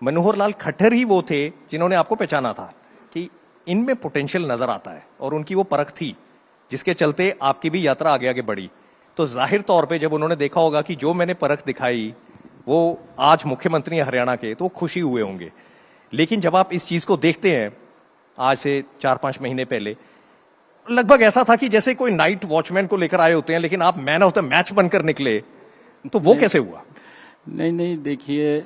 मनोहर लाल खट्टर ही वो थे जिन्होंने आपको पहचाना था कि इनमें पोटेंशियल नजर आता है, और उनकी वो परख थी जिसके चलते आपकी भी यात्रा आगे आगे बढ़ी। तो जाहिर तौर पे जब उन्होंने देखा होगा कि जो मैंने परख दिखाई वो आज मुख्यमंत्री हैं हरियाणा के, तो वो खुशी हुए होंगे। लेकिन जब आप इस चीज को देखते हैं आज से 4-5 महीने पहले, लगभग ऐसा था कि जैसे कोई नाइट वॉचमैन को लेकर आए होते हैं, लेकिन आप मैन ऑफ द मैच बनकर निकले, तो वो कैसे हुआ? नहीं, देखिए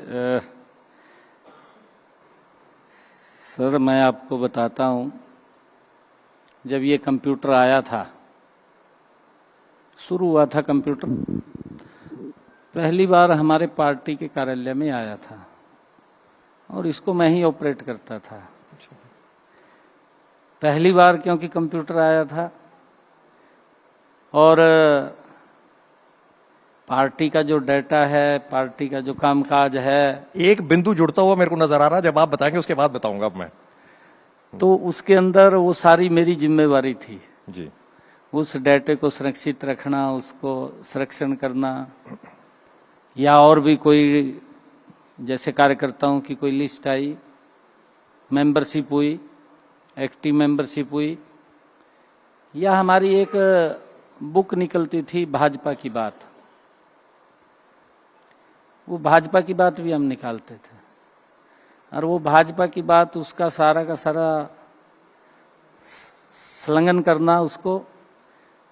सर, मैं आपको बताता हूं, जब ये कंप्यूटर आया था, शुरू हुआ था कंप्यूटर, पहली बार हमारे पार्टी के कार्यालय में आया था और इसको मैं ही ऑपरेट करता था। पहली बार क्योंकि कंप्यूटर आया था और पार्टी का जो डाटा है, पार्टी का जो कामकाज है, एक बिंदु जुड़ता हुआ मेरे को नजर आ रहा है, जब आप बताएंगे उसके बाद बताऊंगा अब मैं। तो उसके अंदर वो सारी मेरी जिम्मेवारी थी जी। उस डाटे को सुरक्षित रखना, उसको संरक्षण करना, या और भी कोई जैसे कार्यकर्ताओं की कोई लिस्ट आई, मेंबरशिप हुई, एक्टिव मेंबरशिप हुई, या हमारी एक बुक निकलती थी भाजपा की बात, वो भाजपा की बात भी हम निकालते थे। और वो भाजपा की बात, उसका सारा का सारा संलग्न करना,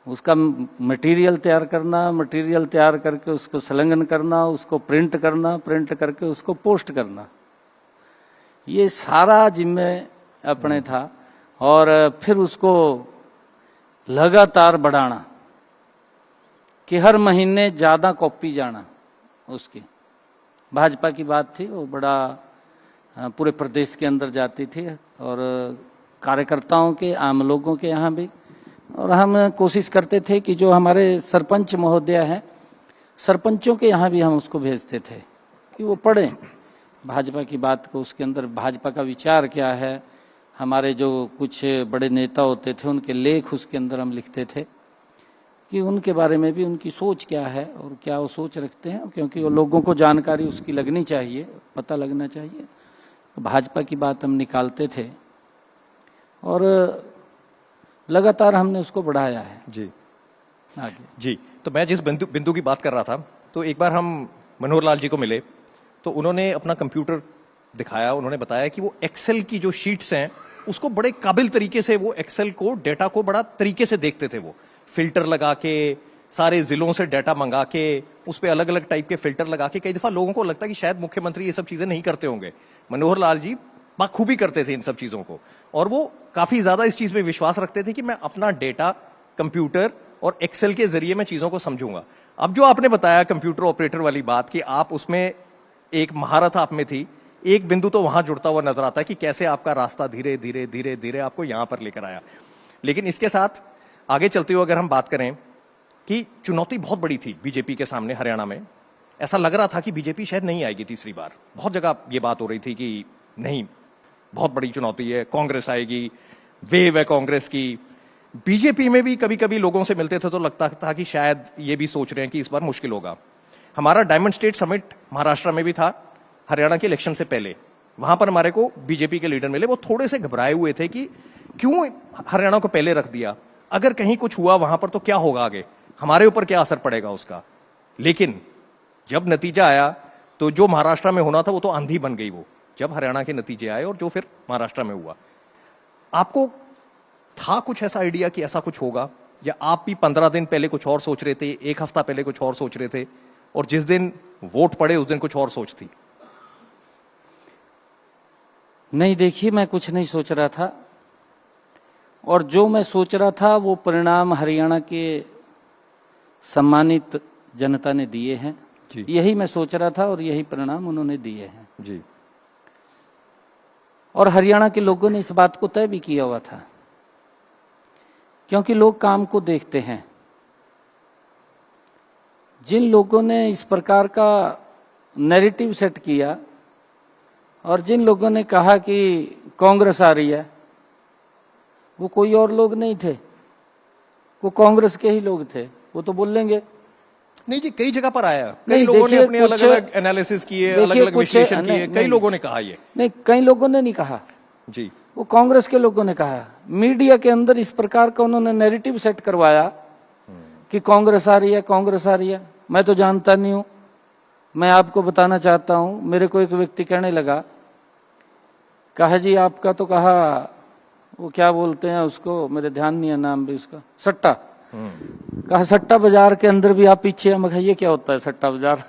उसका मटेरियल तैयार करना, मटेरियल तैयार करके उसको संलग्न करना, उसको प्रिंट करना, प्रिंट करके उसको पोस्ट करना, ये सारा जिम्मे अपने था। और फिर उसको लगातार बढ़ाना कि हर महीने ज्यादा कॉपी जाना उसकी। भाजपा की बात थी, वो बड़ा पूरे प्रदेश के अंदर जाती थी और कार्यकर्ताओं के, आम लोगों के यहाँ भी। और हम कोशिश करते थे कि जो हमारे सरपंच महोदय हैं, सरपंचों के यहाँ भी हम उसको भेजते थे कि वो पढ़ें भाजपा की बात को, उसके अंदर भाजपा का विचार क्या है। हमारे जो कुछ बड़े नेता होते थे उनके लेख उसके अंदर हम लिखते थे कि उनके बारे में भी, उनकी सोच क्या है और क्या वो सोच रखते हैं, क्योंकि वो लोगों को जानकारी उसकी लगनी चाहिए, पता लगना चाहिए। भाजपा की बात हम निकालते थे और लगातार हमने उसको बढ़ाया है जी आगे। जी। तो मैं जिस बिंदु की बात कर रहा था, तो एक बार हम मनोहर लाल जी को मिले तो उन्होंने अपना कंप्यूटर दिखाया। उन्होंने बताया कि वो एक्सेल की जो शीट्स हैं उसको बड़े काबिल तरीके से, वो एक्सेल को, डेटा को बड़ा तरीके से देखते थे। वो फिल्टर लगा के, सारे जिलों से डाटा मंगा के, उस पर अलग अलग टाइप के फिल्टर लगा के, कई दफा लोगों को लगता है कि शायद मुख्यमंत्री ये सब चीजें नहीं करते होंगे। मनोहर लाल जी बखूबी करते थे इन सब चीजों को, और वो काफी ज्यादा इस चीज में विश्वास रखते थे कि मैं अपना डेटा कंप्यूटर और एक्सेल के जरिए मैं चीजों को समझूंगा। अब जो आपने बताया कंप्यूटर ऑपरेटर वाली बात, कि आप उसमें एक महारत आप में थी, एक बिंदु तो वहां जुड़ता हुआ नजर आता है कि कैसे आपका रास्ता धीरे धीरे धीरे धीरे आपको यहां पर लेकर आया। लेकिन इसके साथ आगे चलते हुए अगर हम बात करें कि चुनौती बहुत बड़ी थी बीजेपी के सामने हरियाणा में, ऐसा लग रहा था कि बीजेपी शायद नहीं आएगी तीसरी बार। बहुत जगह ये बात हो रही थी कि नहीं, बहुत बड़ी चुनौती है, कांग्रेस आएगी, वेव है कांग्रेस की। बीजेपी में भी कभी कभी लोगों से मिलते थे तो लगता था कि शायद ये भी सोच रहे हैं कि इस बार मुश्किल होगा। हमारा डायमंड स्टेट समिट महाराष्ट्र में भी था हरियाणा के इलेक्शन से पहले, वहां पर हमारे को बीजेपी के लीडर मिले। वो थोड़े से घबराए हुए थे कि क्यों हरियाणा को पहले रख दिया, अगर कहीं कुछ हुआ वहां पर तो क्या होगा आगे, हमारे ऊपर क्या असर पड़ेगा उसका। लेकिन जब नतीजा आया तो जो महाराष्ट्र में होना था वो तो आंधी बन गई। वो जब हरियाणा के नतीजे आए और जो फिर महाराष्ट्र में हुआ, आपको था कुछ ऐसा आइडिया कि ऐसा कुछ होगा, या आप भी 15 दिन पहले कुछ और सोच रहे थे, एक हफ्ता पहले कुछ और सोच रहे थे, और जिस दिन वोट पड़े उस दिन कुछ और सोच थी? नहीं, देखिए, मैं कुछ नहीं सोच रहा था, और जो मैं सोच रहा था वो परिणाम हरियाणा के सम्मानित जनता ने दिए हैं। यही मैं सोच रहा था और यही परिणाम उन्होंने दिए हैं जी। और हरियाणा के लोगों ने इस बात को तय भी किया हुआ था, क्योंकि लोग काम को देखते हैं। जिन लोगों ने इस प्रकार का नैरेटिव सेट किया और जिन लोगों ने कहा कि कांग्रेस आ रही है, वो कोई और लोग नहीं थे, वो कांग्रेस के ही लोग थे। वो तो बोलेंगे नहीं जी, कई जगह पर आया, कई नहीं, लोगों ने देखिए, अपने अलग कुछ- अलग एनालिसिस किए, देखिए, अलग अलग कुछ- विश्लेषण किए, नहीं, कई लोगों ने कहा ये। नहीं, कई लोगों ने नहीं कहा, जी वो कांग्रेस के लोगों ने कहा। मीडिया के अंदर इस प्रकार का उन्होंने नैरेटिव सेट करवाया कि कांग्रेस आ रही है, कांग्रेस आ रही है। मैं तो जानता नहीं हूं। मैं आपको बताना चाहता हूं, मेरे को एक व्यक्ति कहने लगा, कहा जी आपका तो कहा वो क्या बोलते हैं उसको, मेरे ध्यान नहीं है नाम भी उसका, सट्टा। कहा सट्टा बाजार के अंदर भी आप पीछे हैं। मैं कहा ये क्या होता है सट्टा बाजार?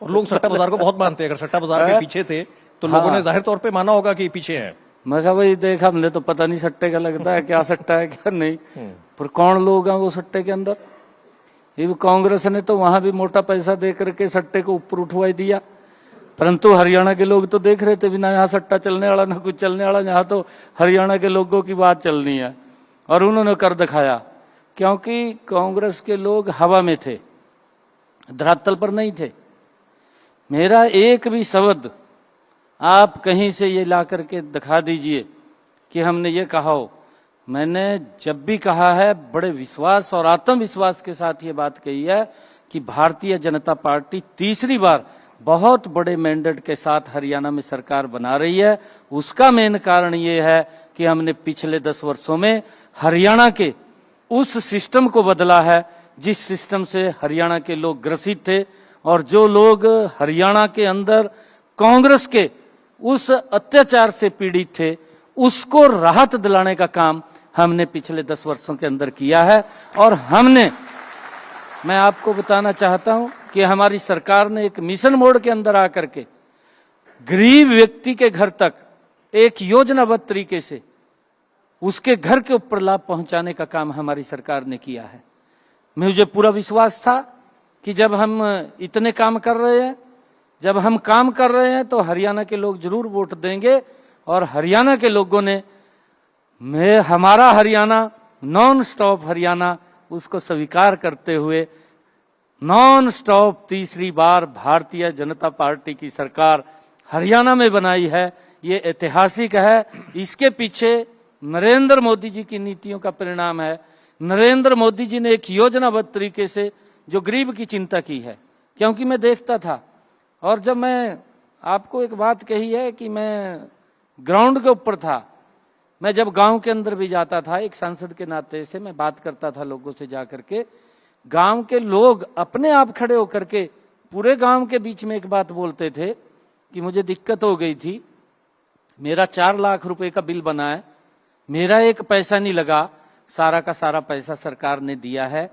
और लोग सट्टा बाजार को बहुत मानते हैं, अगर सट्टा बाजार के पीछे थे तो लोगों ने जाहिर तौर पे माना होगा कि पीछे हैं। मैं कहा भाई देख, हमने तो पता नहीं सट्टे का लगता है, क्या सट्टा है क्या नहीं, पर कौन लोग हैं वो सट्टे के अंदर। ये कांग्रेस ने तो वहां भी मोटा पैसा दे करके सट्टे को ऊपर उठवाई दिया, परंतु हरियाणा के लोग तो देख रहे थे भी ना यहाँ सट्टा चलने वाला ना कुछ चलने वाला, यहाँ तो हरियाणा के लोगों की बात चलनी है। और उन्होंने कर दिखाया, क्योंकि कांग्रेस के लोग हवा में थे, धरातल पर नहीं थे। मेरा एक भी शब्द आप कहीं से ये ला करके दिखा दीजिए कि हमने ये कहा हो। मैंने जब भी कहा है बड़े विश्वास और आत्मविश्वास के साथ ये बात कही है कि भारतीय जनता पार्टी तीसरी बार बहुत बड़े मैंडेट के साथ हरियाणा में सरकार बना रही है। उसका मेन कारण ये है कि हमने पिछले 10 वर्षों में हरियाणा के उस सिस्टम को बदला है जिस सिस्टम से हरियाणा के लोग ग्रसित थे, और जो लोग हरियाणा के अंदर कांग्रेस के उस अत्याचार से पीड़ित थे, उसको राहत दिलाने का काम हमने पिछले 10 वर्षों के अंदर किया है। और हमने, मैं आपको बताना चाहता हूं कि हमारी सरकार ने एक मिशन मोड के अंदर आकर के गरीब व्यक्ति के घर तक एक योजनाबद्ध तरीके से उसके घर के ऊपर लाभ पहुंचाने का काम हमारी सरकार ने किया है। मुझे पूरा विश्वास था कि जब हम इतने काम कर रहे हैं, जब हम काम कर रहे हैं तो हरियाणा के लोग जरूर वोट देंगे। और हरियाणा के लोगों ने हमारा हरियाणा, नॉन स्टॉप हरियाणा, उसको स्वीकार करते हुए नॉन स्टॉप तीसरी बार भारतीय जनता पार्टी की सरकार हरियाणा में बनाई है। ये ऐतिहासिक है। इसके पीछे नरेंद्र मोदी जी की नीतियों का परिणाम है। नरेंद्र मोदी जी ने एक योजनाबद्ध तरीके से जो गरीब की चिंता की है, क्योंकि मैं देखता था, और जब मैं आपको एक बात कही है कि मैं ग्राउंड के ऊपर था, मैं जब गांव के अंदर भी जाता था, एक सांसद के नाते से मैं बात करता था लोगों से जाकर के, गांव के लोग अपने आप खड़े होकर के पूरे गांव के बीच में एक बात बोलते थे कि मुझे दिक्कत हो गई थी, मेरा 4 लाख रुपए का बिल बना है, मेरा एक पैसा नहीं लगा, सारा का सारा पैसा सरकार ने दिया है।